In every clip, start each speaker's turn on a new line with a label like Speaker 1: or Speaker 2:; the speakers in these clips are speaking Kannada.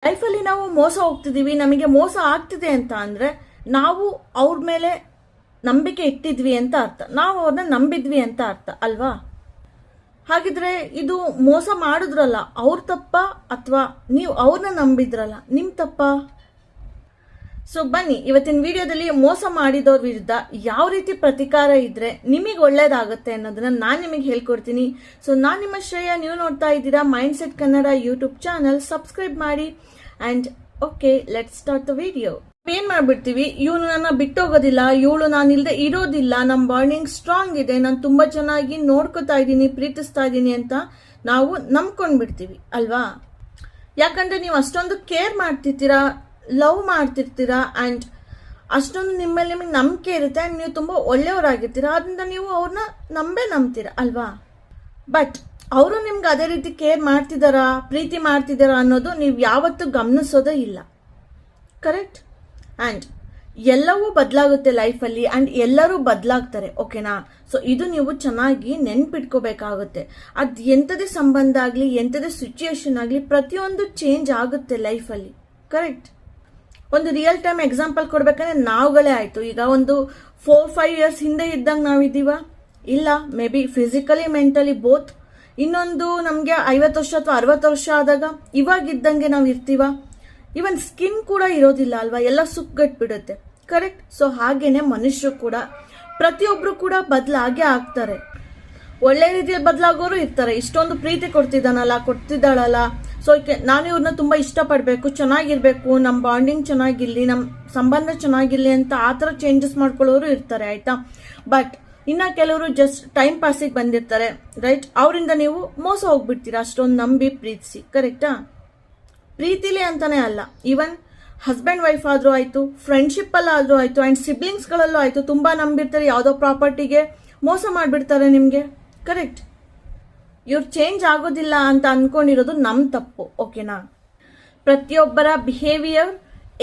Speaker 1: ಲೈಫಲ್ಲಿ ನಾವು ಮೋಸ ಹೋಗ್ತಿದ್ದೀವಿ, ನಮಗೆ ಮೋಸ ಆಗ್ತಿದೆ ಅಂತ ಅಂದರೆ ನಾವು ಅವ್ರ ಮೇಲೆ ನಂಬಿಕೆ ಇಟ್ಟಿದ್ವಿ ಅಂತ ಅರ್ಥ, ನಾವು ಅವ್ರನ್ನ ನಂಬಿದ್ವಿ ಅಂತ ಅರ್ಥ ಅಲ್ವಾ? ಹಾಗಿದ್ರೆ ಇದು ಮೋಸ ಮಾಡಿದ್ರಲ್ಲ ಅವ್ರ ತಪ್ಪ ಅಥವಾ ನೀವು ಅವ್ರನ್ನ ನಂಬಿದ್ರಲ್ಲ ನಿಮ್ಮ ತಪ್ಪ? ಸೊ ಬನ್ನಿ ಇವತ್ತಿನ ವಿಡಿಯೋದಲ್ಲಿ ಮೋಸ ಮಾಡಿದವ್ರ ವಿರುದ್ಧ ಯಾವ ರೀತಿ ಪ್ರತಿಕಾರ ಇದ್ರೆ ನಿಮಗೆ ಒಳ್ಳೇದಾಗುತ್ತೆ ಅನ್ನೋದನ್ನ ನಾನು ನಿಮಗೆ ಹೇಳ್ಕೊಡ್ತೀನಿ. ಸೊ ನಾನು ನಿಮ್ಮ ಶ್ರೇಯ, ನೀವು ನೋಡ್ತಾ ಇದ್ದೀರಾ mind set Kannada YouTube channel. Subscribe ಮಾಡಿ and okay, let's start the video. ಏನ್ ಮಾಡ್ಬಿಡ್ತೀವಿ, ಇವನು ನನ್ನ ಬಿಟ್ಟೋಗೋದಿಲ್ಲ, ಇವಳು ನಾನು ಇಲ್ಲದೆ ಇರೋದಿಲ್ಲ, ನಮ್ಮ ಬಾಂಡಿಂಗ್ ಸ್ಟ್ರಾಂಗ್ ಇದೆ, ನಾನು ತುಂಬಾ ಚೆನ್ನಾಗಿ ನೋಡ್ಕೊತಾ ಇದ್ದೀನಿ, ಪ್ರೀತಿಸ್ತಾ ಇದ್ದೀನಿ ಅಂತ ನಾವು ನಂಬ್ಕೊಂಡ್ಬಿಡ್ತೀವಿ ಅಲ್ವಾ? ಯಾಕಂದ್ರೆ ನೀವು ಅಷ್ಟೊಂದು ಕೇರ್ ಮಾಡ್ತಿರ್ತೀರಾ, ಲವ್ ಮಾಡ್ತಿರ್ತೀರಾ ಅಂಡ್ ಅಷ್ಟೊಂದು ನಿಮ್ಮಲ್ಲಿ ನಿಮಗೆ ನಂಬಿಕೆ ಇರುತ್ತೆ ಅಂಡ್ ನೀವು ತುಂಬ ಒಳ್ಳೆಯವರಾಗಿರ್ತೀರಾ, ಅದರಿಂದ ನೀವು ಅವ್ರನ್ನ ನಂಬ್ತೀರಾ ಅಲ್ವಾ? ಬಟ್ ಅವರು ನಿಮ್ಗೆ ಅದೇ ರೀತಿ ಕೇರ್ ಮಾಡ್ತಿದ್ದಾರಾ, ಪ್ರೀತಿ ಮಾಡ್ತಿದ್ದಾರಾ ಅನ್ನೋದು ನೀವು ಯಾವತ್ತೂ ಗಮನಿಸೋದೇ ಇಲ್ಲ. ಕರೆಕ್ಟ್? ಆ್ಯಂಡ್ ಎಲ್ಲವೂ ಬದಲಾಗುತ್ತೆ ಲೈಫಲ್ಲಿ ಆ್ಯಂಡ್ ಎಲ್ಲರೂ ಬದಲಾಗ್ತಾರೆ, ಓಕೆನಾ? ಸೊ ಇದು ನೀವು ಚೆನ್ನಾಗಿ ನೆನ್ಪಿಟ್ಕೋಬೇಕಾಗುತ್ತೆ. ಅದು ಎಂಥದೇ ಸಂಬಂಧ ಆಗಲಿ, ಎಂಥದೇ ಸಿಚುಯೇಷನ್ ಆಗಲಿ, ಪ್ರತಿಯೊಂದು ಚೇಂಜ್ ಆಗುತ್ತೆ ಲೈಫಲ್ಲಿ. ಕರೆಕ್ಟ್? ಒಂದು ರಿಯಲ್ ಟೈಮ್ ಎಕ್ಸಾಂಪಲ್ ಕೊಡ್ಬೇಕಂದ್ರೆ ನಾವುಗಳೇ ಆಯಿತು. ಈಗ ಒಂದು 4-5 ಇಯರ್ಸ್ ಹಿಂದೆ ಇದ್ದಂಗೆ ನಾವಿದ್ದೀವ? ಇಲ್ಲ. May be physically mentally both. ಇನ್ನೊಂದು ನಮಗೆ 50 ವರ್ಷ ಅಥವಾ 60 ವರ್ಷ ಆದಾಗ ಇವಾಗಿದ್ದಂಗೆ ನಾವು ಇರ್ತೀವ? ಇವನ್ ಸ್ಕಿನ್ ಕೂಡ ಇರೋದಿಲ್ಲ ಅಲ್ವಾ, ಎಲ್ಲ ಸುಕ್ಕುಗಟ್ಬಿಡುತ್ತೆ. ಕರೆಕ್ಟ್? ಸೊ ಹಾಗೇನೆ ಮನುಷ್ಯರು ಕೂಡ, ಪ್ರತಿಯೊಬ್ರು ಕೂಡ ಬದಲಾಗೇ ಆಗ್ತಾರೆ. ಒಳ್ಳೆ ರೀತಿಯಲ್ಲಿ ಬದಲಾಗೋರು ಇರ್ತಾರೆ. ಇಷ್ಟೊಂದು ಪ್ರೀತಿ ಕೊಡ್ತಿದ್ದಾಳಲ್ಲ, ಸೊ ನಾನು ಇವ್ರನ್ನ ತುಂಬಾ ಇಷ್ಟಪಡಬೇಕು, ಚೆನ್ನಾಗಿರ್ಬೇಕು, ನಮ್ಮ ಬಾಂಡಿಂಗ್ ಚೆನ್ನಾಗಿರ್ಲಿ, ನಮ್ಮ ಸಂಬಂಧ ಚೆನ್ನಾಗಿರ್ಲಿ ಅಂತ ಆ ಥರ ಚೇಂಜಸ್ ಮಾಡ್ಕೊಳ್ಳೋರು ಇರ್ತಾರೆ, ಆಯ್ತಾ? ಬಟ್ ಇನ್ನ ಕೆಲವರು ಜಸ್ಟ್ ಟೈಮ್ ಪಾಸಿಗೆ ಬಂದಿರ್ತಾರೆ, ರೈಟ್? ಅವರಿಂದ ನೀವು ಮೋಸ ಹೋಗ್ಬಿಡ್ತೀರಾ ಅಷ್ಟೊಂದು ನಂಬಿ ಪ್ರೀತಿಸಿ. ಕರೆಕ್ಟಾ? ಪ್ರೀತಿಲಿ ಅಂತಾನೆ ಅಲ್ಲ, ಈವನ್ ಹಸ್ಬೆಂಡ್ ವೈಫ್ ಆದ್ರೂ ಆಯ್ತು, ಫ್ರೆಂಡ್ಶಿಪ್ ಅಲ್ಲಾದ್ರೂ ಆಯ್ತು ಅಂಡ್ ಸಿಬ್ಲಿಂಗ್ಸ್ಗಳಲ್ಲೂ ಆಯ್ತು, ತುಂಬಾ ನಂಬಿರ್ತಾರೆ, ಯಾವುದೋ ಪ್ರಾಪರ್ಟಿಗೆ ಮೋಸ ಮಾಡ್ಬಿಡ್ತಾರೆ ನಿಮ್ಗೆ. ಕರೆಕ್ಟ್? ಇವ್ರು ಚೇಂಜ್ ಆಗೋದಿಲ್ಲ ಅಂತ ಅನ್ಕೊಂಡಿರೋದು ನಮ್ ತಪ್ಪು, ಓಕೆನಾ? ಪ್ರತಿಯೊಬ್ಬರ behaviour,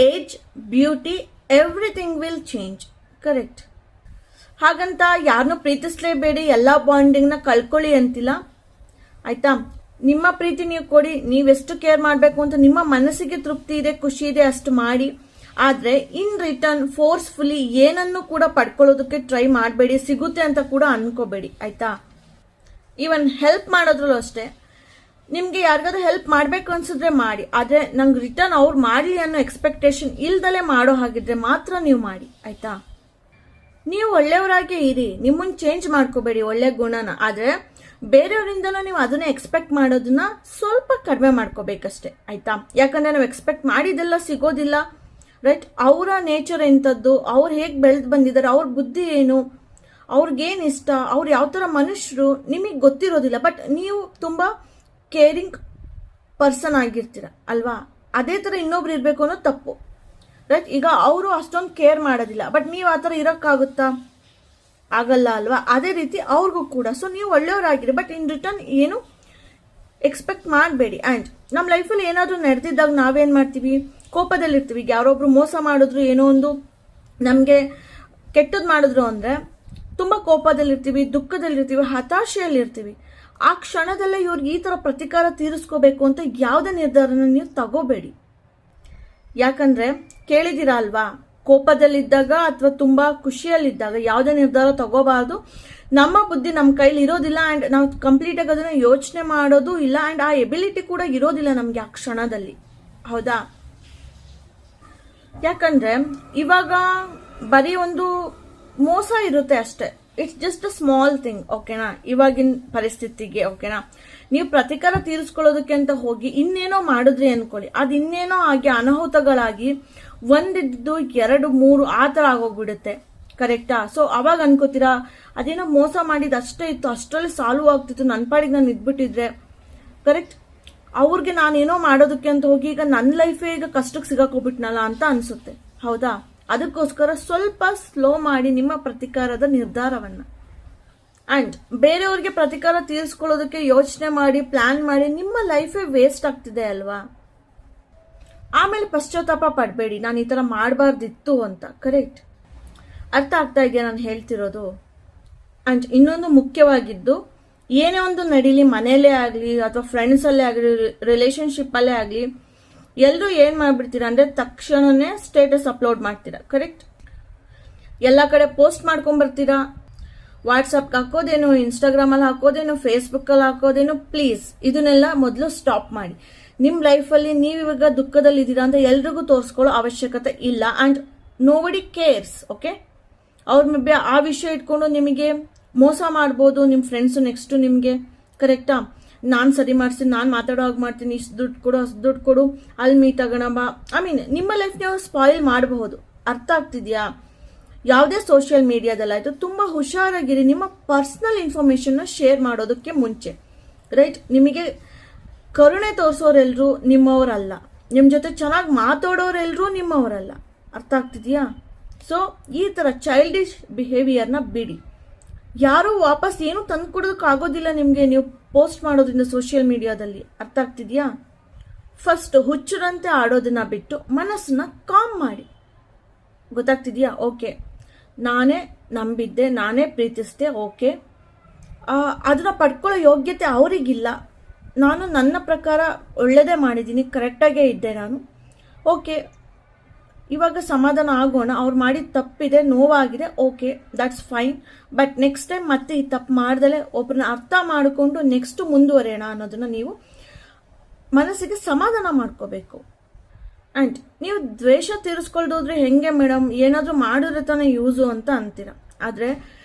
Speaker 1: age, beauty, everything will change. Correct? ಹಾಗಂತ ಯಾರನ್ನೂ ಪ್ರೀತಿಸ್ಲೇಬೇಡಿ, ಎಲ್ಲ ಬಾಂಡಿಂಗ್ನ ಕಳ್ಕೊಳ್ಳಿ ಅಂತಿಲ್ಲ, ಆಯ್ತಾ? ನಿಮ್ಮ ಪ್ರೀತಿ ನೀವು ಕೊಡಿ, ನೀವೆಷ್ಟು ಕೇರ್ ಮಾಡಬೇಕು ಅಂತ ನಿಮ್ಮ ಮನಸ್ಸಿಗೆ ತೃಪ್ತಿ ಇದೆ, ಖುಷಿ ಇದೆ ಅಷ್ಟು ಮಾಡಿ. ಆದ್ರೆ ಇನ್ ರಿಟರ್ನ್ ಫೋರ್ಸ್ಫುಲಿ ಏನನ್ನು ಕೂಡ ಪಡ್ಕೊಳ್ಳೋದಕ್ಕೆ ಟ್ರೈ ಮಾಡಬೇಡಿ, ಸಿಗುತ್ತೆ ಅಂತ ಕೂಡ ಅನ್ಕೋಬೇಡಿ, ಆಯ್ತಾ? ಈವನ್ ಹೆಲ್ಪ್ ಮಾಡೋದ್ರಲ್ಲೂ ಅಷ್ಟೇ, ನಿಮ್ಗೆ ಯಾರಿಗಾದ್ರೂ ಹೆಲ್ಪ್ ಮಾಡ್ಬೇಕು ಅನ್ಸಿದ್ರೆ ಮಾಡಿ, ಆದ್ರೆ ನಂಗೆ ರಿಟರ್ನ್ ಅವ್ರು ಮಾಡಲಿ ಅನ್ನೋ ಎಕ್ಸ್ಪೆಕ್ಟೇಷನ್ ಇಲ್ದಲೆ ಮಾಡೋ ಹಾಗಿದ್ರೆ ಮಾತ್ರ ನೀವು ಮಾಡಿ, ಆಯ್ತಾ? ನೀವು ಒಳ್ಳೆಯವರಾಗೇ ಇರಿ, ನಿಮ್ಮನ್ನ ಚೇಂಜ್ ಮಾಡ್ಕೋಬೇಡಿ ಒಳ್ಳೆ ಗುಣನ. ಆದ್ರೆ ಬೇರೆಯವರಿಂದನೂ ನೀವು ಅದನ್ನ ಎಕ್ಸ್ಪೆಕ್ಟ್ ಮಾಡೋದನ್ನ ಸ್ವಲ್ಪ ಕಡಿಮೆ ಮಾಡ್ಕೋಬೇಕಷ್ಟೇ, ಆಯ್ತಾ? ಯಾಕಂದ್ರೆ ನಾವು ಎಕ್ಸ್ಪೆಕ್ಟ್ ಮಾಡಿದೆಲ್ಲ ಸಿಗೋದಿಲ್ಲ, ರೈಟ್? ಅವರ ನೇಚರ್ ಎಂಥದ್ದು, ಅವ್ರು ಹೇಗೆ ಬೆಳೆದು ಬಂದಿದ್ದಾರೆ, ಅವ್ರ ಬುದ್ಧಿ ಏನು, ಅವ್ರಿಗೇನು ಇಷ್ಟ, ಅವ್ರು ಯಾವ ಥರ ಮನುಷ್ಯರು ನಿಮಗೆ ಗೊತ್ತಿರೋದಿಲ್ಲ. ಬಟ್ ನೀವು ತುಂಬ ಕೇರಿಂಗ್ ಪರ್ಸನ್ ಆಗಿರ್ತೀರ ಅಲ್ವಾ? ಅದೇ ಥರ ಇನ್ನೊಬ್ರು ಇರಬೇಕು ಅನ್ನೋದು ತಪ್ಪು, ರೈಟ್? ಈಗ ಅವರು ಅಷ್ಟೊಂದು ಕೇರ್ ಮಾಡೋದಿಲ್ಲ, ಬಟ್ ನೀವು ಆ ಥರ ಇರೋಕ್ಕಾಗುತ್ತಾ? ಆಗಲ್ಲ ಅಲ್ವಾ? ಅದೇ ರೀತಿ ಅವ್ರಿಗೂ ಕೂಡ. ಸೊ ನೀವು ಒಳ್ಳೆಯವರಾಗಿರಿ, ಬಟ್ ಇನ್ ರಿಟರ್ನ್ ಏನು ಎಕ್ಸ್ಪೆಕ್ಟ್ ಮಾಡಬೇಡಿ. ಆ್ಯಂಡ್ ನಮ್ಮ ಲೈಫಲ್ಲಿ ಏನಾದರೂ ನಡೆದಿದ್ದಾಗ ನಾವೇನು ಮಾಡ್ತೀವಿ, ಕೋಪದಲ್ಲಿರ್ತೀವಿ. ಯಾರೊಬ್ರು ಮೋಸ ಮಾಡಿದ್ರು, ಏನೋ ಒಂದು ನಮಗೆ ಕೆಟ್ಟದ್ದು ಮಾಡಿದ್ರು ಅಂದರೆ ತುಂಬ ಕೋಪದಲ್ಲಿರ್ತೀವಿ, ದುಃಖದಲ್ಲಿರ್ತೀವಿ, ಹತಾಶೆಯಲ್ಲಿರ್ತೀವಿ. ಆ ಕ್ಷಣದಲ್ಲೇ ಇವ್ರಿಗೆ ಈ ಥರ ಪ್ರತಿಕಾರ ತೀರಿಸ್ಕೋಬೇಕು ಅಂತ ಯಾವುದೇ ನಿರ್ಧಾರನ ನೀವು ತಗೋಬೇಡಿ. ಯಾಕಂದ್ರೆ ಕೇಳಿದಿರಾ ಅಲ್ವಾ, ಕೋಪದಲ್ಲಿದ್ದಾಗ ಅಥವಾ ತುಂಬಾ ಖುಷಿಯಲ್ಲಿದ್ದಾಗ ಯಾವುದೇ ನಿರ್ಧಾರ ತಗೋಬಾರ್ದು. ನಮ್ಮ ಬುದ್ಧಿ ನಮ್ಮ ಕೈಲಿ ಇರೋದಿಲ್ಲ ಆ್ಯಂಡ್ ನಾವು ಕಂಪ್ಲೀಟ್ ಆಗಿ ಅದನ್ನ ಯೋಚನೆ ಮಾಡೋದು ಇಲ್ಲ ಆ್ಯಂಡ್ ಆ ಎಬಿಲಿಟಿ ಕೂಡ ಇರೋದಿಲ್ಲ ನಮಗೆ ಆ ಕ್ಷಣದಲ್ಲಿ, ಹೌದಾ? ಯಾಕಂದ್ರೆ ಇವಾಗ ಬರೀ ಒಂದು ಮೋಸ ಇರುತ್ತೆ ಅಷ್ಟೇ. It's just a small thing, ಓಕೆನಾ? ಇವಾಗಿನ ಪರಿಸ್ಥಿತಿಗೆ, ಓಕೆನಾ? ನೀವು ಪ್ರತಿಕಾರ ತೀರಿಸ್ಕೊಳ್ಳೋದಕ್ಕೆ ಅಂತ ಹೋಗಿ ಇನ್ನೇನೋ ಮಾಡಿದ್ರಿ ಅನ್ಕೊಳ್ಳಿ, ಅದು ಇನ್ನೇನೋ ಆಗಿ ಅನಾಹುತಗಳಾಗಿ 1, 2, 3 ಆ ಥರ ಆಗೋಗ್ಬಿಡುತ್ತೆ. ಕರೆಕ್ಟಾ? ಸೊ ಅವಾಗ ಅನ್ಕೋತೀರಾ ಅದೇನೋ ಮೋಸ ಮಾಡಿದ ಅಷ್ಟೇ ಇತ್ತು, ಅಷ್ಟರಲ್ಲಿ ಸಾಲ್ವ್ ಆಗ್ತಿತ್ತು, ನನ್ನ ಪಾಡಿಗೆ ನಾನು ಇದ್ಬಿಟ್ಟಿದ್ರೆ. ಕರೆಕ್ಟ್? ಅವ್ರಿಗೆ ನಾನೇನೋ ಮಾಡೋದಕ್ಕೆ ಅಂತ ಹೋಗಿ ಈಗ ನನ್ನ ಲೈಫೇ ಈಗ ಕಷ್ಟಕ್ಕೆ ಸಿಗಾಕೋಗ್ಬಿಟ್ನಲ್ಲ ಅಂತ ಅನ್ಸುತ್ತೆ, ಹೌದಾ? ಅದಕ್ಕೋಸ್ಕರ ಸ್ವಲ್ಪ ಸ್ಲೋ ಮಾಡಿ ನಿಮ್ಮ ಪ್ರತಿಕಾರದ ನಿರ್ಧಾರವನ್ನ. ಅಂಡ್ ಬೇರೆಯವ್ರಿಗೆ ಪ್ರತಿಕಾರ ತೀರಿಸ್ಕೊಳ್ಳೋದಕ್ಕೆ ಯೋಚನೆ ಮಾಡಿ ಪ್ಲಾನ್ ಮಾಡಿ ನಿಮ್ಮ ಲೈಫೇ ವೇಸ್ಟ್ ಆಗ್ತಿದೆ ಅಲ್ವಾ? ಆಮೇಲೆ ಪಶ್ಚಾತ್ತಾಪ ಪಡಬೇಡಿ, ನಾನು ಈ ತರ ಮಾಡಬಾರ್ದಿತ್ತು ಅಂತ. ಕರೆಕ್ಟ್? ಅರ್ಥ ಆಗ್ತಾ ಇದೆಯಾ ನಾನು ಹೇಳ್ತಿರೋದು? ಅಂಡ್ ಇನ್ನೊಂದು ಮುಖ್ಯವಾಗಿದ್ದು, ಏನೇ ಒಂದು ನಡೀಲಿ, ಮನೆಯಲ್ಲೇ ಆಗಲಿ ಅಥವಾ ಫ್ರೆಂಡ್ಸಲ್ಲೇ ಆಗಲಿ, ರಿಲೇಶನ್ಶಿಪ್ಪಲ್ಲೇ ಆಗಲಿ, ಎಲ್ಲರೂ ಏನು ಮಾಡಿಬಿಡ್ತೀರಾ ಅಂದರೆ ತಕ್ಷಣನೇ ಸ್ಟೇಟಸ್ ಅಪ್ಲೋಡ್ ಮಾಡ್ತೀರಾ, ಕರೆಕ್ಟ್? ಎಲ್ಲ ಕಡೆ ಪೋಸ್ಟ್ ಮಾಡ್ಕೊಂಬರ್ತೀರಾ, ವಾಟ್ಸಪ್ಗೆ ಹಾಕೋದೇನು, ಇನ್ಸ್ಟಾಗ್ರಾಮಲ್ಲಿ ಹಾಕೋದೇನು, ಫೇಸ್ಬುಕ್ಕಲ್ಲಿ ಹಾಕೋದೇನು. ಪ್ಲೀಸ್ ಇದನ್ನೆಲ್ಲ ಮೊದಲು ಸ್ಟಾಪ್ ಮಾಡಿ. ನಿಮ್ಮ ಲೈಫಲ್ಲಿ ನೀವಿವಾಗ ದುಃಖದಲ್ಲಿ ಇದ್ದೀರಾ ಅಂತ ಎಲ್ರಿಗೂ ತೋರಿಸ್ಕೊಳ್ಳೋ ಅವಶ್ಯಕತೆ ಇಲ್ಲ. And nobody CARES, okay? ಅವ್ರ ಮೇ ಆ ವಿಷಯ ಇಟ್ಕೊಂಡು ನಿಮಗೆ ಮೋಸ ಮಾಡ್ಬೋದು ನಿಮ್ಮ ಫ್ರೆಂಡ್ಸು ನೆಕ್ಸ್ಟು ನಿಮಗೆ, ಕರೆಕ್ಟಾ? ನಾನು ಸರಿ ಮಾಡಿಸ್ತೀನಿ, ನಾನು ಮಾತಾಡೋ ಹಾಗೆ ಮಾಡ್ತೀನಿ, ಇಷ್ಟು ದುಡ್ಡು ಕೊಡು, ಅಷ್ಟು ದುಡ್ಡು ಕೊಡು, ಅಲ್ಲಿ ಮೀಟ್ ಆಗೋಣ ಬಾ. ನಿಮ್ಮ ಲೈಫ್ ನೀವು ಸ್ಪಾಯಿಲ್ ಮಾಡಬಹುದು. ಅರ್ಥ ಆಗ್ತಿದ್ಯಾ? ಯಾವುದೇ ಸೋಷಿಯಲ್ ಮೀಡಿಯಾದಲ್ಲಾಯಿತು ತುಂಬ ಹುಷಾರಾಗಿರಿ. ನಿಮ್ಮ ಪರ್ಸ್ನಲ್ ಇನ್ಫಾರ್ಮೇಷನ್ನ ಶೇರ್ ಮಾಡೋದಕ್ಕೆ ಮುಂಚೆ, ರೈಟ್? ನಿಮಗೆ ಕರುಣೆ ತೋರಿಸೋರೆಲ್ಲರೂ ನಿಮ್ಮವರಲ್ಲ, ನಿಮ್ಮ ಜೊತೆ ಚೆನ್ನಾಗಿ ಮಾತಾಡೋರೆಲ್ಲರೂ ನಿಮ್ಮವರಲ್ಲ. ಅರ್ಥ ಆಗ್ತಿದೆಯಾ? ಸೊ ಈ ಥರ ಚೈಲ್ಡಿಶ್ ಬಿಹೇವಿಯರ್ನ ಬಿಡಿ. ಯಾರೂ ವಾಪಸ್ ಏನು ತಂದು ಕೊಡೋದಕ್ಕಾಗೋದಿಲ್ಲ ನಿಮಗೆ ನೀವು ಪೋಸ್ಟ್ ಮಾಡೋದ್ರಿಂದ ಸೋಷಿಯಲ್ ಮೀಡಿಯಾದಲ್ಲಿ. ಅರ್ಥ ಆಗ್ತಿದೆಯಾ? ಫಸ್ಟ್ ಹುಚ್ಚರಂತೆ ಆಡೋದನ್ನ ಬಿಟ್ಟು ಮನಸ್ಸನ್ನ ಕಾಮ್ ಮಾಡಿ. ಗೊತ್ತಾಗ್ತಿದೆಯಾ? ಓಕೆ, ನಾನೇ ನಂಬಿದ್ದೆ, ನಾನೇ ಪ್ರೀತಿಸಿದೆ, ಓಕೆ, ಅದನ್ನ ಪಡ್ಕೊಳ್ಳೋ ಯೋಗ್ಯತೆ ಅವರಿಗಿಲ್ಲ, ನಾನು ನನ್ನ ಪ್ರಕಾರ ಒಳ್ಳೆಯದೇ ಮಾಡಿದ್ದೀನಿ, ಕರೆಕ್ಟಾಗೇ ಇದ್ದೆ ನಾನು, ಓಕೆ, ಇವಾಗ ಸಮಾಧಾನ ಆಗೋಣ. ಅವ್ರು ಮಾಡಿದ ತಪ್ಪಿದೆ, ನೋವಾಗಿದೆ, okay, that's fine. But next time ಮತ್ತೆ ಈ ತಪ್ಪು ಮಾಡ್ದಲೆ ಒಬ್ಬರನ್ನ ಅರ್ಥ ಮಾಡಿಕೊಂಡು ನೆಕ್ಸ್ಟ್ ಮುಂದುವರೆಯೋಣ ಅನ್ನೋದನ್ನ ನೀವು ಮನಸ್ಸಿಗೆ ಸಮಾಧಾನ ಮಾಡ್ಕೋಬೇಕು. ಆ್ಯಂಡ್ ನೀವು ದ್ವೇಷ ತೀರಿಸ್ಕೊಳ್ದೋದ್ರೆ ಹೆಂಗೆ ಮೇಡಮ್, ಏನಾದರೂ ಮಾಡಿದ್ರೆ ತಾನೇ ಯೂಸು ಅಂತ ಅಂತೀರ. ಆದರೆ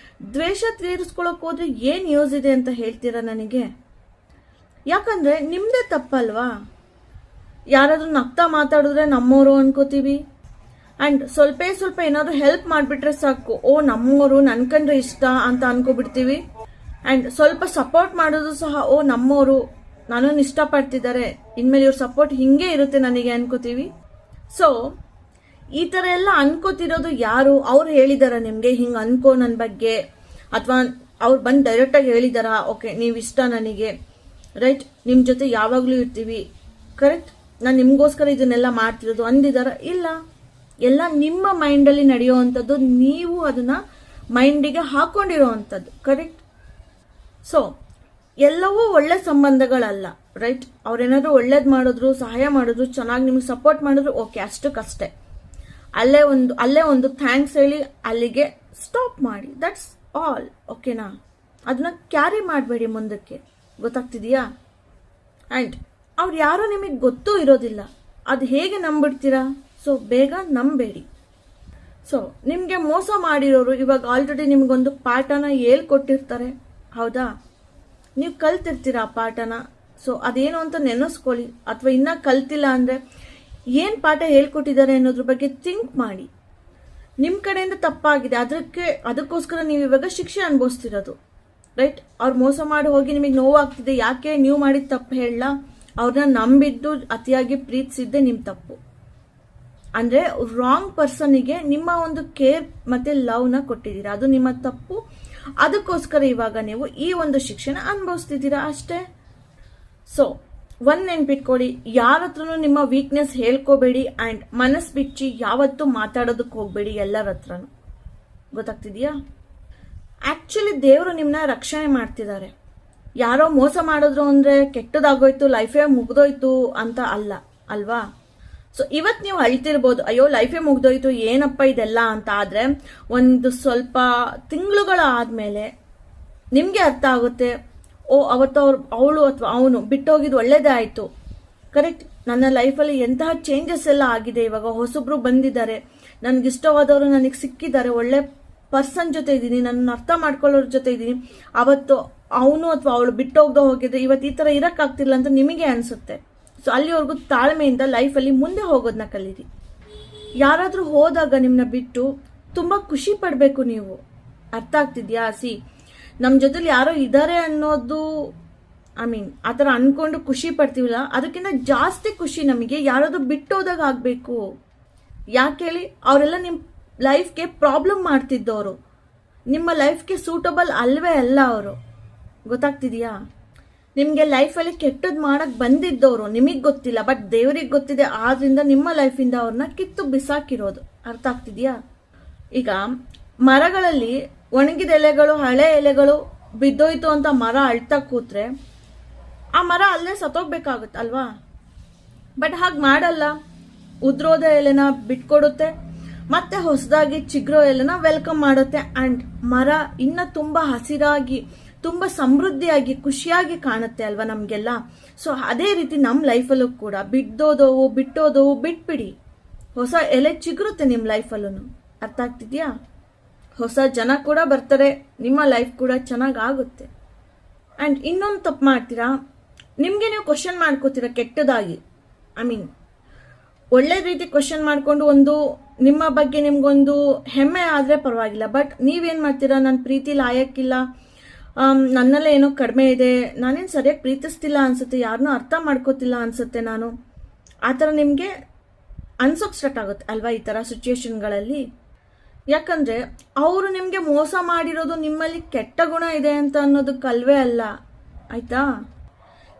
Speaker 1: ದ್ವೇಷ ತೀರಿಸ್ಕೊಳ್ಳೋಕೆ ಹೋದ್ರೆ ಏನು ಯೂಸ್ ಇದೆ ಅಂತ ಹೇಳ್ತೀರಾ ನನಗೆ? ಯಾಕಂದರೆ ನಿಮ್ಮದೇ ತಪ್ಪಲ್ವಾ? ಯಾರಾದರೂ ನಗ್ತಾ ಮಾತಾಡಿದ್ರೆ ನಮ್ಮವರು ಅನ್ಕೋತೀವಿ. ಆ್ಯಂಡ್ ಸ್ವಲ್ಪ ಏನಾದರೂ ಹೆಲ್ಪ್ ಮಾಡಿಬಿಟ್ರೆ ಸಾಕು, ಓ ನಮ್ಮವರು ನನ್ನ ಕಂಡ್ರೆ ಇಷ್ಟ ಅಂತ ಅನ್ಕೋಬಿಡ್ತೀವಿ. ಆ್ಯಂಡ್ ಸ್ವಲ್ಪ ಸಪೋರ್ಟ್ ಮಾಡೋದು ಸಹ, ಓ ನಮ್ಮವರು ನನ್ನನ್ನು ಇಷ್ಟಪಡ್ತಿದ್ದಾರೆ, ಇನ್ಮೇಲೆ ಇವ್ರ ಸಪೋರ್ಟ್ ಹಿಂಗೆ ಇರುತ್ತೆ ನನಗೆ ಅನ್ಕೋತೀವಿ. ಸೊ ಈ ಥರ ಎಲ್ಲ ಅನ್ಕೋತಿರೋದು ಯಾರು? ಅವ್ರು ಹೇಳಿದಾರ ನಿಮಗೆ ಹಿಂಗೆ ಅನ್ಕೋ ನನ್ನ ಬಗ್ಗೆ, ಅಥವಾ ಅವ್ರು ಬಂದು ಡೈರೆಕ್ಟಾಗಿ ಹೇಳಿದಾರಾ, ಓಕೆ ನೀವು ಇಷ್ಟ ನನಗೆ, ರೈಟ್, ನಿಮ್ಮ ಜೊತೆ ಯಾವಾಗಲೂ ಇರ್ತೀವಿ, ಕರೆಕ್ಟ್, ನಾನು ನಿಮಗೋಸ್ಕರ ಇದನ್ನೆಲ್ಲ ಮಾಡ್ತಿರೋದು ಅಂದಿದಾರ? ಇಲ್ಲ, ಎಲ್ಲ ನಿಮ್ಮ ಮೈಂಡಲ್ಲಿ ನಡೆಯುವಂಥದ್ದು, ನೀವು ಅದನ್ನು ಮೈಂಡಿಗೆ ಹಾಕೊಂಡಿರೋ ಅಂಥದ್ದು, ಕರೆಕ್ಟ್? ಸೊ ಎಲ್ಲವೂ ಒಳ್ಳೆ ಸಂಬಂಧಗಳಲ್ಲ, ರೈಟ್? ಅವ್ರೇನಾದ್ರು ಒಳ್ಳೇದು ಮಾಡಿದ್ರು, ಸಹಾಯ ಮಾಡಿದ್ರು, ಚೆನ್ನಾಗಿ ನಿಮ್ಗೆ ಸಪೋರ್ಟ್ ಮಾಡಿದ್ರು, ಓಕೆ, ಅಷ್ಟಕ್ಕಷ್ಟೇ. ಅಲ್ಲೇ ಒಂದು ಥ್ಯಾಂಕ್ಸ್ ಹೇಳಿ ಅಲ್ಲಿಗೆ ಸ್ಟಾಪ್ ಮಾಡಿ, ದಟ್ಸ್ ಆಲ್, ಓಕೆನಾ? ಅದನ್ನ ಕ್ಯಾರಿ ಮಾಡಬೇಡಿ ಮುಂದಕ್ಕೆ. ಗೊತ್ತಾಗ್ತಿದೆಯಾ? ಆ್ಯಂಡ್ ಅವ್ರು ಯಾರೋ ನಿಮಗೆ ಗೊತ್ತೂ ಇರೋದಿಲ್ಲ, ಅದು ಹೇಗೆ ನಂಬಿಡ್ತೀರಾ? ಸೊ ಬೇಗ ನಂಬೇಡಿ. ಸೊ ನಿಮಗೆ ಮೋಸ ಮಾಡಿರೋರು ಇವಾಗ ಆಲ್ರೆಡಿ ನಿಮಗೊಂದು ಪಾಠನ ಹೇಳ್ಕೊಟ್ಟಿರ್ತಾರೆ, ಹೌದಾ? ನೀವು ಕಲ್ತಿರ್ತೀರ ಆ ಪಾಠನ. ಸೊ ಅದೇನು ಅಂತ ನೆನೆಸ್ಕೊಳ್ಳಿ. ಅಥವಾ ಇನ್ನೂ ಕಲ್ತಿಲ್ಲ ಅಂದರೆ ಏನು ಪಾಠ ಹೇಳ್ಕೊಟ್ಟಿದ್ದಾರೆ ಅನ್ನೋದ್ರ ಬಗ್ಗೆ ಥಿಂಕ್ ಮಾಡಿ. ನಿಮ್ಮ ಕಡೆಯಿಂದ ತಪ್ಪಾಗಿದೆ, ಅದಕ್ಕೋಸ್ಕರ ನೀವು ಇವಾಗ ಶಿಕ್ಷೆ ಅನುಭವಿಸ್ತಿರೋದು, ರೈಟ್? ಅವ್ರು ಮೋಸ ಮಾಡಿ ಹೋಗಿ ನಿಮಗೆ ನೋವಾಗ್ತಿದೆ, ಯಾಕೆ? ನೀವು ಮಾಡಿದ ತಪ್ಪು ಹೇಳಲ್ಲ, ಅವ್ರನ್ನ ನಂಬಿದ್ದು ಅತಿಯಾಗಿ ಪ್ರೀತಿಸಿದ್ದೆ ನಿಮ್ಮ ತಪ್ಪು. ಅಂದರೆ ರಾಂಗ್ ಪರ್ಸನ್ನಿಗೆ ನಿಮ್ಮ ಒಂದು ಕೇರ್ ಮತ್ತು ಲವ್ನ ಕೊಟ್ಟಿದ್ದೀರಾ, ಅದು ನಿಮ್ಮ ತಪ್ಪು. ಅದಕ್ಕೋಸ್ಕರ ಇವಾಗ ನೀವು ಈ ಒಂದು ಶಿಕ್ಷಣ ಅನುಭವಿಸ್ತಿದ್ದೀರಾ ಅಷ್ಟೇ. ಸೊ ಒಂದು ನೆನ್ಪಿಟ್ಕೊಳ್ಳಿ, ಯಾರ ಹತ್ರನೂ ನಿಮ್ಮ ವೀಕ್ನೆಸ್ ಹೇಳ್ಕೋಬೇಡಿ. ಆ್ಯಂಡ್ ಮನಸ್ಸು ಬಿಚ್ಚಿ ಯಾವತ್ತೂ ಮಾತಾಡೋದಕ್ಕೆ ಹೋಗಬೇಡಿ ಎಲ್ಲರ ಹತ್ರನೂ. ಗೊತ್ತಾಗ್ತಿದೆಯಾ? ಆ್ಯಕ್ಚುಲಿ ದೇವರು ನಿಮ್ಮನ್ನ ರಕ್ಷಣೆ ಮಾಡ್ತಿದ್ದಾರೆ. ಯಾರೋ ಮೋಸ ಮಾಡಿದ್ರು ಅಂದರೆ ಕೆಟ್ಟದಾಗೋಯ್ತು, ಲೈಫೇ ಮುಗ್ದೋಯ್ತು ಅಂತ ಅಲ್ಲ, ಅಲ್ವಾ? ಸೊ ಇವತ್ತು ನೀವು ಅಳ್ತಿರ್ಬೋದು, ಅಯ್ಯೋ ಲೈಫೇ ಮುಗ್ದೋಯ್ತು, ಏನಪ್ಪ ಇದೆಲ್ಲ ಅಂತ. ಆದರೆ ಒಂದು ಸ್ವಲ್ಪ ತಿಂಗಳುಗಳಾದಮೇಲೆ ನಿಮಗೆ ಅರ್ಥ ಆಗುತ್ತೆ, ಓ ಅವತ್ತು ಅವಳು ಅಥವಾ ಅವನು ಬಿಟ್ಟೋಗಿದ್ದು ಒಳ್ಳೇದೇ ಆಯಿತು, ಕರೆಕ್ಟ್, ನನ್ನ ಲೈಫಲ್ಲಿ ಎಂತಹ ಚೇಂಜಸ್ ಎಲ್ಲ ಆಗಿದೆ, ಇವಾಗ ಹೊಸಬ್ರು ಬಂದಿದ್ದಾರೆ, ನನಗಿಷ್ಟವಾದವರು ನನಗೆ ಸಿಕ್ಕಿದ್ದಾರೆ, ಒಳ್ಳೆ ಪರ್ಸನ್ ಜೊತೆ ಇದ್ದೀನಿ, ನನ್ನ ಅರ್ಥ ಮಾಡ್ಕೊಳ್ಳೋರ ಜೊತೆ ಇದ್ದೀನಿ. ಅವತ್ತು ಅವನು ಅಥವಾ ಅವಳು ಬಿಟ್ಟೋಗ್ದೋ ಹೋಗಿದ್ರೆ ಇವತ್ತು ಈ ಥರ ಇರೋಕ್ಕಾಗ್ತಿಲ್ಲ ಅಂತ ನಿಮಗೆ ಅನಿಸುತ್ತೆ. ಸೊ ಅಲ್ಲಿವರೆಗೂ ತಾಳ್ಮೆಯಿಂದ ಲೈಫಲ್ಲಿ ಮುಂದೆ ಹೋಗೋದನ್ನ ಕಲೀರಿ. ಯಾರಾದರೂ ಹೋದಾಗ ನಿಮ್ಮನ್ನ ಬಿಟ್ಟು ತುಂಬ ಖುಷಿ ಪಡಬೇಕು ನೀವು. ಅರ್ಥ ಆಗ್ತಿದ್ಯಾ? ನಮ್ಮ ಜೊತೆಲಿ ಯಾರೋ ಇದ್ದಾರೆ ಅನ್ನೋದು ಆ ಥರ ಅಂದ್ಕೊಂಡು ಖುಷಿ ಪಡ್ತೀವಲ್ಲ, ಅದಕ್ಕಿಂತ ಜಾಸ್ತಿ ಖುಷಿ ನಮಗೆ ಯಾರಾದರೂ ಬಿಟ್ಟೋದಾಗ ಆಗಬೇಕು. ಯಾಕೆ ಹೇಳಿ? ಅವರೆಲ್ಲ ನಿಮ್ಮ ಲೈಫ್ಗೆ ಪ್ರಾಬ್ಲಮ್ ಮಾಡ್ತಿದ್ದವರು, ನಿಮ್ಮ ಲೈಫ್ಗೆ ಸೂಟಬಲ್ ಅಲ್ವೇ ಅಲ್ಲ ಅವರು. ಗೊತ್ತಾಗ್ತಿದೆಯಾ? ನಿಮಗೆ ಲೈಫಲ್ಲಿ ಕೆಟ್ಟದ್ದು ಮಾಡಕ್ಕೆ ಬಂದಿದ್ದವರು, ನಿಮಗೆ ಗೊತ್ತಿಲ್ಲ, ಬಟ್ ದೇವರಿಗೆ ಗೊತ್ತಿದೆ. ಆದ್ರಿಂದ ನಿಮ್ಮ ಲೈಫಿಂದ ಅವ್ರನ್ನ ಕಿತ್ತು ಬಿಸಾಕಿರೋದು. ಅರ್ಥ ಆಗ್ತಿದೆಯಾ? ಈಗ ಮರಗಳಲ್ಲಿ ಒಣಗಿದ ಎಲೆಗಳು, ಹಳೆ ಎಲೆಗಳು ಬಿದ್ದೋಯ್ತು ಅಂತ ಮರ ಅಳ್ತಾ ಕೂತ್ರೆ ಆ ಮರ ಅಲ್ಲೇ ಸತ್ತೋಗ್ಬೇಕಾಗುತ್ತಲ್ವಾ? ಬಟ್ ಹಾಗೆ ಮಾಡಲ್ಲ. ಉದ್ರೋದ ಎಲೆನ ಬಿಟ್ಕೊಡುತ್ತೆ, ಮತ್ತೆ ಹೊಸದಾಗಿ ಚಿಗ್ರೋ ಎಲೆನ ವೆಲ್ಕಮ್ ಮಾಡುತ್ತೆ. ಅಂಡ್ ಮರ ಇನ್ನ ತುಂಬಾ ಹಸಿರಾಗಿ, ತುಂಬಾ ಸಮೃದ್ಧಿಯಾಗಿ, ಖುಷಿಯಾಗಿ ಕಾಣುತ್ತೆ ಅಲ್ವಾ ನಮ್ಗೆಲ್ಲ. ಸೊ ಅದೇ ರೀತಿ ನಮ್ಮ ಲೈಫಲ್ಲೂ ಕೂಡ ಬಿಟ್ಟೋದವು ಬಿಟ್ಬಿಡಿ. ಹೊಸ ಎಲೆ ಚಿಗುರುತ್ತೆ ನಿಮ್ಮ ಲೈಫಲ್ಲೂ. ಅರ್ಥ ಆಗ್ತಿದ್ಯಾ? ಹೊಸ ಜನ ಕೂಡ ಬರ್ತಾರೆ, ನಿಮ್ಮ ಲೈಫ್ ಕೂಡ ಚೆನ್ನಾಗಿ ಆಗುತ್ತೆ. ಅಂಡ್ ಇನ್ನೊಂದು ತಪ್ಪು ಮಾಡ್ತೀರಾ, ನಿಮ್ಗೆ ನೀವು ಕ್ವಶನ್ ಮಾಡ್ಕೋತೀರಾ ಕೆಟ್ಟದಾಗಿ. ಒಳ್ಳೆ ರೀತಿ ಕ್ವಶನ್ ಮಾಡ್ಕೊಂಡು ಒಂದು ನಿಮ್ಮ ಬಗ್ಗೆ ನಿಮ್ಗೊಂದು ಹೆಮ್ಮೆ ಆದ್ರೆ ಪರವಾಗಿಲ್ಲ. ಬಟ್ ನೀವೇನ್ ಮಾಡ್ತೀರಾ, ನನ್ನ ಪ್ರೀತಿ ಲಾಯಕ್ಕಿಲ್ಲ, ನನ್ನಲ್ಲೇ ಏನೋ ಕಡಿಮೆ ಇದೆ, ನಾನೇನು ಸರಿಯಾಗಿ ಪ್ರೀತಿಸ್ತಿಲ್ಲ ಅನ್ಸುತ್ತೆ, ಯಾರನ್ನೂ ಅರ್ಥ ಮಾಡ್ಕೋತಿಲ್ಲ ಅನ್ಸುತ್ತೆ ನಾನು, ಆ ಥರ ನಿಮಗೆ ಅನ್ಸೋಕ್ ಸ್ಟಾರ್ಟ್ ಆಗುತ್ತೆ ಅಲ್ವಾ ಈ ಥರ ಸಿಚುಯೇಷನ್ಗಳಲ್ಲಿ. ಯಾಕಂದ್ರೆ ಅವರು ನಿಮಗೆ ಮೋಸ ಮಾಡಿರೋದು ನಿಮ್ಮಲ್ಲಿ ಕೆಟ್ಟ ಗುಣ ಇದೆ ಅಂತ ಅನ್ನೋದಕ್ಕಲ್ವೇ ಅಲ್ಲ, ಆಯ್ತಾ?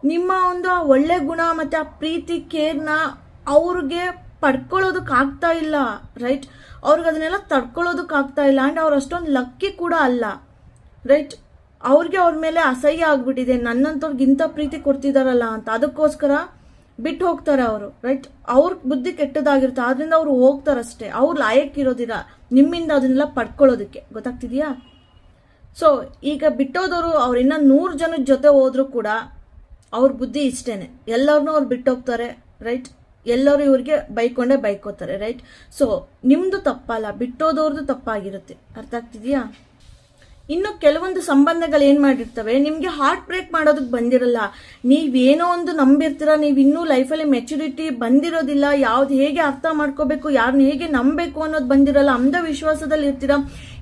Speaker 1: ನಿಮ್ಮ ಒಂದು ಆ ಒಳ್ಳೆ ಗುಣ ಮತ್ತೆ ಆ ಪ್ರೀತಿ ಕೇರ್ನ ಅವ್ರಿಗೆ ಪಡ್ಕೊಳ್ಳೋದಕ್ಕಾಗ್ತಾ ಇಲ್ಲ, ರೈಟ್? ಅವ್ರಿಗೆ ಅದನ್ನೆಲ್ಲ ತಡ್ಕೊಳ್ಳೋದಕ್ಕಾಗ್ತಾ ಇಲ್ಲ. ಅಂಡ್ ಅವ್ರು ಅಷ್ಟೊಂದು ಲಕ್ಕಿ ಕೂಡ ಅಲ್ಲ, ರೈಟ್? ಅವ್ರಿಗೆ ಅವ್ರ ಮೇಲೆ ಅಸಹ್ಯ ಆಗ್ಬಿಟ್ಟಿದೆ, ನನ್ನಂತವ್ರಿಗೆ ಇಂಥ ಪ್ರೀತಿ ಕೊಡ್ತಿದಾರಲ್ಲ ಅಂತ. ಅದಕ್ಕೋಸ್ಕರ ಬಿಟ್ಟು ಹೋಗ್ತಾರೆ ಅವರು, ರೈಟ್? ಅವ್ರ ಬುದ್ಧಿ ಕೆಟ್ಟದಾಗಿರುತ್ತೆ, ಆದ್ರಿಂದ ಅವ್ರು ಹೋಗ್ತಾರಷ್ಟೇ. ಅವ್ರು ಲಾಯಕ್ಕಿರೋದಿಲ್ಲ ನಿಮ್ಮಿಂದ ಅದನ್ನೆಲ್ಲ ಪಡ್ಕೊಳ್ಳೋದಕ್ಕೆ, ಗೊತ್ತಾಗ್ತಿದ್ಯಾ? ಸೊ ಈಗ ಬಿಟ್ಟೋದವರು ಅವ್ರು ಇನ್ನ 100 ಜನದ ಜೊತೆ ಹೋದ್ರು ಕೂಡ ಅವ್ರ ಬುದ್ಧಿ ಇಷ್ಟೇನೆ, ಎಲ್ಲರನ್ನೂ ಅವ್ರು ಬಿಟ್ಟೋಗ್ತಾರೆ, ರೈಟ್? ಎಲ್ಲರೂ ಇವ್ರಿಗೆ ಬೈಕೋತಾರೆ, ರೈಟ್? ಸೊ ನಿಮ್ದು ತಪ್ಪಲ್ಲ, ಬಿಟ್ಟೋದವ್ರದ್ದು ತಪ್ಪಾಗಿರುತ್ತೆ. ಅರ್ಥ ಆಗ್ತಿದ್ಯಾ? ಇನ್ನು ಕೆಲವೊಂದು ಸಂಬಂಧಗಳು ಏನ್ ಮಾಡಿರ್ತವೆ, ನಿಮ್ಗೆ ಹಾರ್ಟ್ ಬ್ರೇಕ್ ಮಾಡೋದಕ್ಕೆ ಬಂದಿರಲ್ಲ. ನೀವೇನೋ ಒಂದು ನಂಬಿರ್ತೀರ, ನೀವು ಇನ್ನೂ ಲೈಫಲ್ಲಿ ಮೆಚುರಿಟಿ ಬಂದಿರೋದಿಲ್ಲ, ಯಾವ್ದು ಹೇಗೆ ಅರ್ಥ ಮಾಡ್ಕೋಬೇಕು, ಯಾರನ್ನ ಹೇಗೆ ನಂಬಬೇಕು ಅನ್ನೋದು ಬಂದಿರಲ್ಲ, ಅಂಧವಿಶ್ವಾಸದಲ್ಲಿ ಇರ್ತೀರ.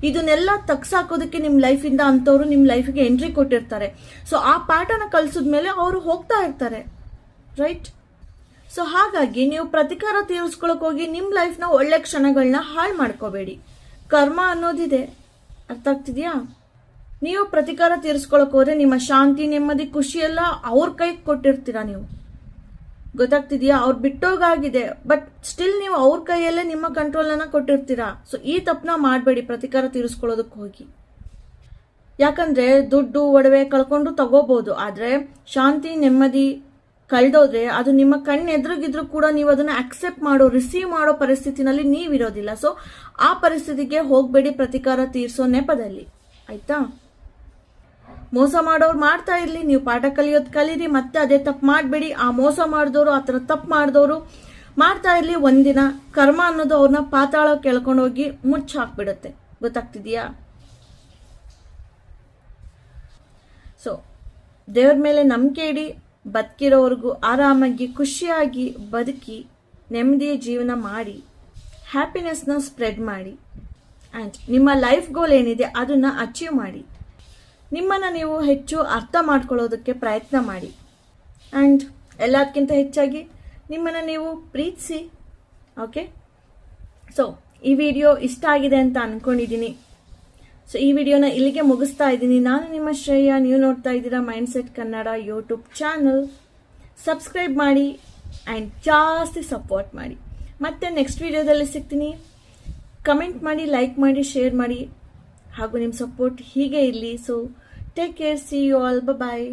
Speaker 1: ಇದನ್ನೆಲ್ಲ ತಗ್ಸಾಕೋದಕ್ಕೆ ನಿಮ್ಮ ಲೈಫಿಂದ ಅಂತವ್ರು ನಿಮ್ಮ ಲೈಫಿಗೆ ಎಂಟ್ರಿ ಕೊಟ್ಟಿರ್ತಾರೆ. ಸೊ ಆ ಪಾಠನ ಕಲಿಸಿದ್ಮೇಲೆ ಅವರು ಹೋಗ್ತಾ ಇರ್ತಾರೆ, ರೈಟ್? ಸೊ ಹಾಗಾಗಿ ನೀವು ಪ್ರತಿಕಾರ ತೀರಿಸ್ಕೊಳಕ್ ಹೋಗಿ ನಿಮ್ಮ ಲೈಫ್ನ ಒಳ್ಳೆ ಕ್ಷಣಗಳನ್ನ ಹಾಳು ಮಾಡ್ಕೋಬೇಡಿ. ಕರ್ಮ ಅನ್ನೋದಿದೆ, ಅರ್ಥ ಆಗ್ತಿದ್ಯಾ? ನೀವು ಪ್ರತಿಕಾರ ತೀರಿಸ್ಕೊಳಕ್ ಹೋದ್ರೆ ನಿಮ್ಮ ಶಾಂತಿ, ನೆಮ್ಮದಿ, ಖುಷಿ ಎಲ್ಲ ಅವ್ರ ಕೈಗೆ ಕೊಟ್ಟಿರ್ತೀರಾ ನೀವು, ಗೊತ್ತಾಗ್ತಿದ್ಯಾ? ಅವ್ರು ಬಿಟ್ಟೋಗಾಗಿದೆ, ಬಟ್ ಸ್ಟಿಲ್ ನೀವು ಅವ್ರ ಕೈಯಲ್ಲೇ ನಿಮ್ಮ ಕಂಟ್ರೋಲನ್ನ ಕೊಟ್ಟಿರ್ತೀರಾ. ಸೊ ಈ ತಪ್ಪನ ಮಾಡಬೇಡಿ ಪ್ರತಿಕಾರ ತೀರಿಸ್ಕೊಳ್ಳೋದಕ್ಕೆ ಹೋಗಿ. ಯಾಕಂದ್ರೆ ದುಡ್ಡು ಒಡವೆ ಕಳ್ಕೊಂಡು ತಗೋಬಹುದು, ಆದ್ರೆ ಶಾಂತಿ ನೆಮ್ಮದಿ ಕಳ್ದೋದ್ರೆ ಅದು ನಿಮ್ಮ ಕಣ್ಣೆದುರುಗಿದ್ರು ಕೂಡ ನೀವು ಅದನ್ನ ಅಕ್ಸೆಪ್ಟ್ ಮಾಡೋ, ರಿಸೀವ್ ಮಾಡೋ ಪರಿಸ್ಥಿತಿನಲ್ಲಿ ನೀವಿರೋದಿಲ್ಲ. ಸೊ ಆ ಪರಿಸ್ಥಿತಿಗೆ ಹೋಗ್ಬೇಡಿ ಪ್ರತಿಕಾರ ತೀರ್ಸೋ ನೆಪದಲ್ಲಿ, ಆಯ್ತಾ? ಮೋಸ ಮಾಡೋರು ಮಾಡ್ತಾ ಇರ್ಲಿ, ನೀವು ಪಾಠ ಕಲಿಯೋದು ಕಲೀರಿ, ಮತ್ತೆ ಅದೇ ತಪ್ಪು ಮಾಡಬೇಡಿ. ಆ ಮೋಸ ಮಾಡಿದವರು, ಆ ಥರ ತಪ್ಪು ಮಾಡಿದವರು ಮಾಡ್ತಾ ಇರ್ಲಿ, ಒಂದಿನ ಕರ್ಮ ಅನ್ನೋದು ಅವ್ರನ್ನ ಪಾತಾಳ ಕೆಳ್ಕೊಂಡೋಗಿ ಮುಚ್ಚ ಹಾಕ್ಬಿಡುತ್ತೆ, ಗೊತ್ತಾಗ್ತಿದೆಯಾ? ಸೊ ದೇವ್ರ ಮೇಲೆ ನಂಬಿಕೆ ಇಡಿ, ಬದುಕಿರೋವರೆಗೂ ಆರಾಮಾಗಿ ಖುಷಿಯಾಗಿ ಬದುಕಿ ನೆಮ್ಮದಿಯ ಜೀವನ ಮಾಡಿ, ಹ್ಯಾಪಿನೆಸ್ನ ಸ್ಪ್ರೆಡ್ ಮಾಡಿ. ಆ್ಯಂಡ್ ನಿಮ್ಮ ಲೈಫ್ ಗೋಲ್ ಏನಿದೆ ಅದನ್ನು ಅಚೀವ್ ಮಾಡಿ. ನಿಮ್ಮನ್ನು ನೀವು ಹೆಚ್ಚು ಅರ್ಥ ಮಾಡ್ಕೊಳ್ಳೋದಕ್ಕೆ ಪ್ರಯತ್ನ ಮಾಡಿ. ಆ್ಯಂಡ್ ಎಲ್ಲದಕ್ಕಿಂತ ಹೆಚ್ಚಾಗಿ ನಿಮ್ಮನ್ನು ನೀವು ಪ್ರೀತಿಸಿ, ಓಕೆ? ಸೊ ಈ ವಿಡಿಯೋ ಇಷ್ಟ ಆಗಿದೆ ಅಂತ ಅಂದ್ಕೊಂಡಿದ್ದೀನಿ. ಸೊ ಈ ವಿಡಿಯೋನ ಇಲ್ಲಿಗೆ ಮುಗಿಸ್ತಾ ಇದ್ದೀನಿ. ನಾನು ನಿಮ್ಮ ಶ್ರೇಯ, ನೀವು ನೋಡ್ತಾ ಇದ್ದೀರಾ mindset Kannada YouTube channel. Subscribe ಮಾಡಿ ಆ್ಯಂಡ್ ಜಾಸ್ತಿ ಸಪೋರ್ಟ್ ಮಾಡಿ. ಮತ್ತೆ ನೆಕ್ಸ್ಟ್ ವಿಡಿಯೋದಲ್ಲಿ ಸಿಗ್ತೀನಿ. ಕಮೆಂಟ್ ಮಾಡಿ, ಲೈಕ್ ಮಾಡಿ, ಶೇರ್ ಮಾಡಿ, ಹಾಗೂ ನಿಮ್ಮ ಸಪೋರ್ಟ್ ಹೀಗೆ ಇರಲಿ. So take care, see you all, bye.